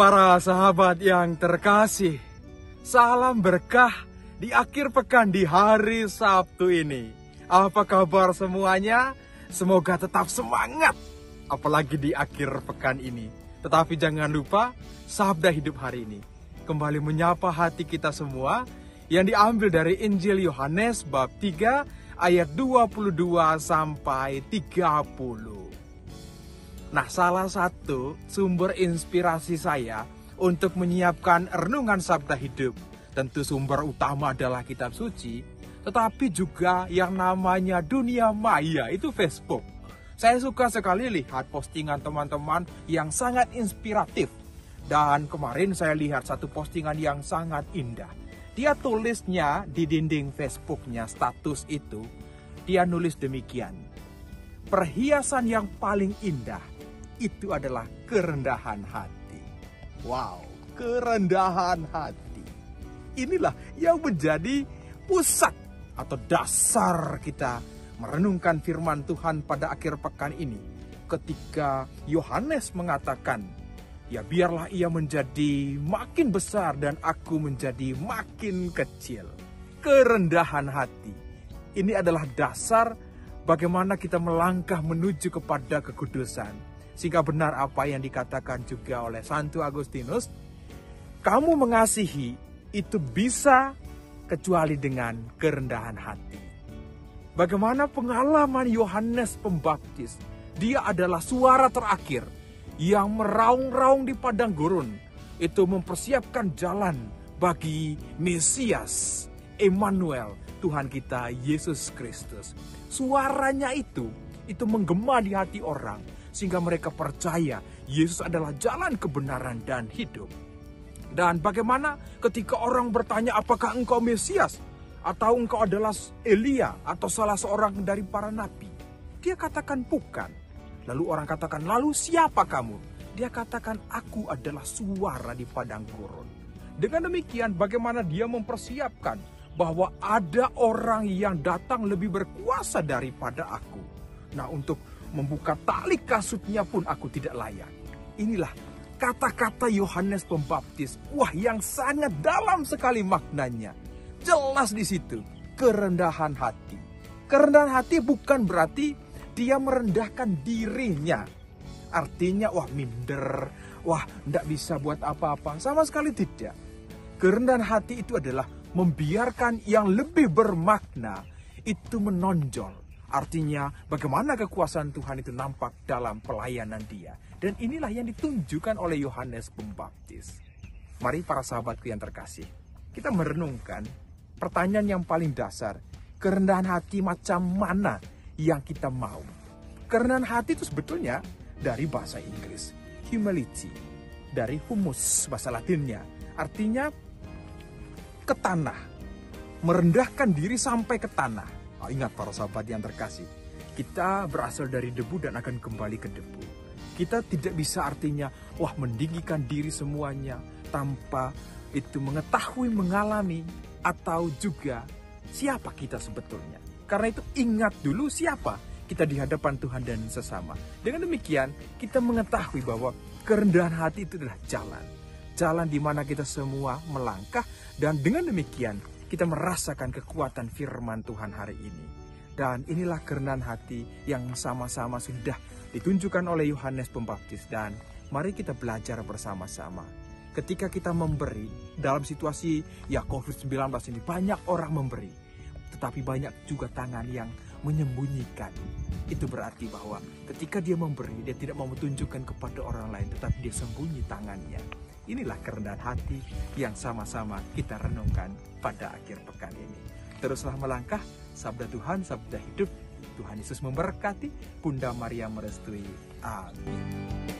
Para sahabat yang terkasih, salam berkah di akhir pekan di hari Sabtu ini. Apa kabar semuanya? Semoga tetap semangat, apalagi di akhir pekan ini. Tetapi jangan lupa, sabda hidup hari ini kembali menyapa hati kita semua yang diambil dari Injil Yohanes bab 3 ayat 22 sampai 30. Nah, salah satu sumber inspirasi saya untuk menyiapkan renungan sabda hidup, tentu sumber utama adalah kitab suci, tetapi juga yang namanya dunia maya, itu Facebook. Saya suka sekali lihat postingan teman-teman yang sangat inspiratif. Dan kemarin saya lihat satu postingan yang sangat indah. Dia tulisnya di dinding Facebooknya, status itu, dia nulis demikian: perhiasan yang paling indah itu adalah kerendahan hati. Wow, kerendahan hati. Inilah yang menjadi pusat atau dasar kita merenungkan firman Tuhan pada akhir pekan ini. Ketika Yohanes mengatakan, ya biarlah ia menjadi makin besar dan aku menjadi makin kecil. Kerendahan hati. Ini adalah dasar bagaimana kita melangkah menuju kepada kekudusan. Sehingga benar apa yang dikatakan juga oleh Santo Agustinus, kamu mengasihi itu bisa kecuali dengan kerendahan hati. Bagaimana pengalaman Yohanes Pembaptis? Dia adalah suara terakhir yang meraung-raung di padang gurun. Itu mempersiapkan jalan bagi Mesias, Emmanuel, Tuhan kita Yesus Kristus. Suaranya itu menggema di hati orang, sehingga mereka percaya Yesus adalah jalan kebenaran dan hidup. Dan bagaimana ketika orang bertanya, apakah engkau Mesias? Atau engkau adalah Elia? Atau salah seorang dari para nabi? Dia katakan bukan. Lalu orang katakan, lalu siapa kamu? Dia katakan, aku adalah suara di padang gurun. Dengan demikian bagaimana dia mempersiapkan bahwa ada orang yang datang lebih berkuasa daripada aku. Nah, untuk membuka tali kasutnya pun aku tidak layak. Inilah kata-kata Yohanes Pembaptis. Wah, yang sangat dalam sekali maknanya. Jelas di situ, kerendahan hati. Kerendahan hati bukan berarti dia merendahkan dirinya. Artinya, wah minder, wah tidak bisa buat apa-apa. Sama sekali tidak. Kerendahan hati itu adalah membiarkan yang lebih bermakna itu menonjol. Artinya bagaimana kekuasaan Tuhan itu nampak dalam pelayanan dia. Dan inilah yang ditunjukkan oleh Yohanes Pembaptis. Mari para sahabatku yang terkasih, kita merenungkan pertanyaan yang paling dasar. Kerendahan hati macam mana yang kita mau? Kerendahan hati itu sebetulnya dari bahasa Inggris, humility. Dari humus, bahasa Latinnya. Artinya ke tanah. Merendahkan diri sampai ke tanah. Ingat para sahabat yang terkasih, kita berasal dari debu dan akan kembali ke debu. Kita tidak bisa artinya, wah meninggikan diri semuanya tanpa itu mengetahui, mengalami, atau juga siapa kita sebetulnya. Karena itu ingat dulu siapa kita di hadapan Tuhan dan sesama. Dengan demikian kita mengetahui bahwa kerendahan hati itu adalah jalan. Jalan di mana kita semua melangkah, dan dengan demikian kita merasakan kekuatan firman Tuhan hari ini. Dan inilah kerendahan hati yang sama-sama sudah ditunjukkan oleh Yohanes Pembaptis. Dan mari kita belajar bersama-sama. Ketika kita memberi, dalam situasi ya COVID-19 ini banyak orang memberi. Tetapi banyak juga tangan yang menyembunyikan. Itu berarti bahwa ketika dia memberi, dia tidak mau menunjukkan kepada orang lain, tetapi dia sembunyi tangannya. Inilah kerendahan hati yang sama-sama kita renungkan pada akhir pekan ini. Teruslah melangkah, sabda Tuhan, sabda hidup. Tuhan Yesus memberkati, Bunda Maria merestui. Amin.